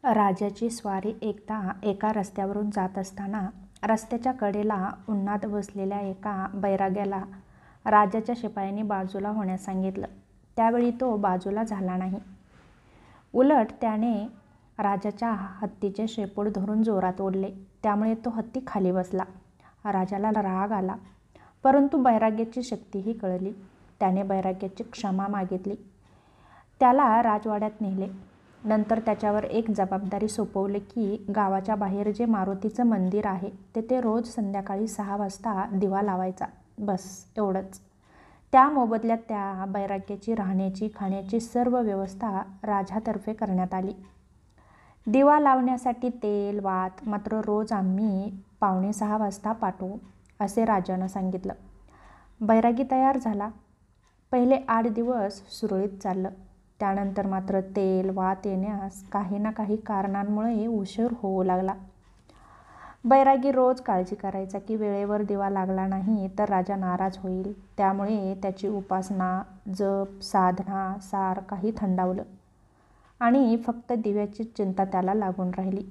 राजाची स्वारी एकदा एका रस्त्यावरून जात असताना रस्त्याच्या कडेला उन्हात बसलेल्या एका बैराग्याला राजाच्या शिपायांनी बाजूला होण्यास सांगितलं. त्यावेळी तो बाजूला झाला नाही. उलट त्याने राजाच्या हत्तीचे शेपूट धरून जोरात ओढले. त्यामुळे तो हत्ती खाली बसला. राजाला राग आला, परंतु बैराग्याची शक्तीही कळली. त्याने बैराग्याची क्षमा मागितली. त्याला राजवाड्यात नेले. नंतर त्याच्यावर एक जबाबदारी सोपवली की गावाच्या बाहेर जे मारुतीचं मंदिर आहे तेथे रोज संध्याकाळी 6 वाजता दिवा लावायचा. बस एवढंच. त्या मोबदल्यात त्या बैराग्याची राहण्याची खाण्याची सर्व व्यवस्था राजातर्फे करण्यात आली. दिवा लावण्यासाठी तेल वात मात्र रोज आम्ही 5:45 वाजता पाठवू असे राजानं सांगितलं. बैरागी तयार झाला. पहिले 8 दिवस सुरळीत चाललं. त्यानंतर मात्र तेल वात येण्यास काही ना काही कारणांमुळे उशीर होऊ लागला. बैरागी रोज काळजी करायचा की वेळेवर दिवा लागला नाही तर राजा नाराज होईल. त्यामुळे त्याची उपासना जप साधना सार काही थंडावलं आणि फक्त दिव्याची चिंता त्याला लागून राहिली.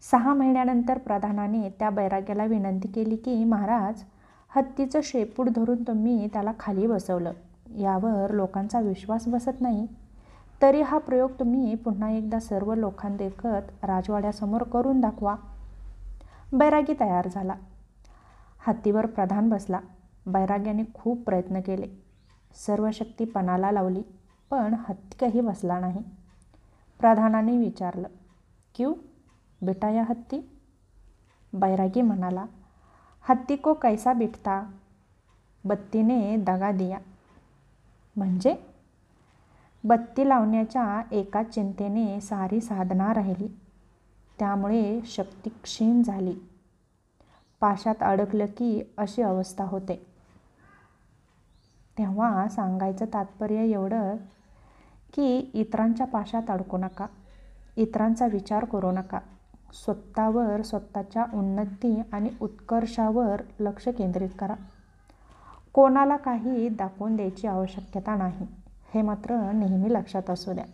6 महिन्यानंतर प्रधानाने त्या बैराग्याला विनंती केली की महाराज, हत्तीचं शेपूट धरून तुम्ही त्याला खाली बसवलं. यावर लोकांचा विश्वास बसत नाही. तरी हा प्रयोग तुम्ही पुन्हा एकदा सर्व लोकांदेखत राजवाड्यासमोर करून दाखवा. बैरागी तयार झाला. हत्तीवर प्रधान बसला. बैराग्याने खूप प्रयत्न केले. सर्व शक्ती पणाला लावली, पण हत्ती काही बसला नाही. प्रधानाने विचारलं, क्यों बेटा या हत्ती? बैरागी म्हणाला, हत्ती को कैसा बिठता? बत्तीने दगा दिया. म्हणजे बत्ती लावण्याच्या एका चिंतेने सारी साधना राहिली. त्यामुळे शक्ती क्षीण झाली. पाशात अडकलं की अशी अवस्था होते. तेव्हा सांगायचं तात्पर्य एवढं की इतरांच्या पाशात अडकू नका. इतरांचा विचार करू नका. स्वतःवर स्वतःच्या उन्नती आणि उत्कर्षावर लक्ष केंद्रित करा. कोणाला काही दाखवून द्यायची आवश्यकता नाही, हे मात्र नेहमी लक्षात असू द्या.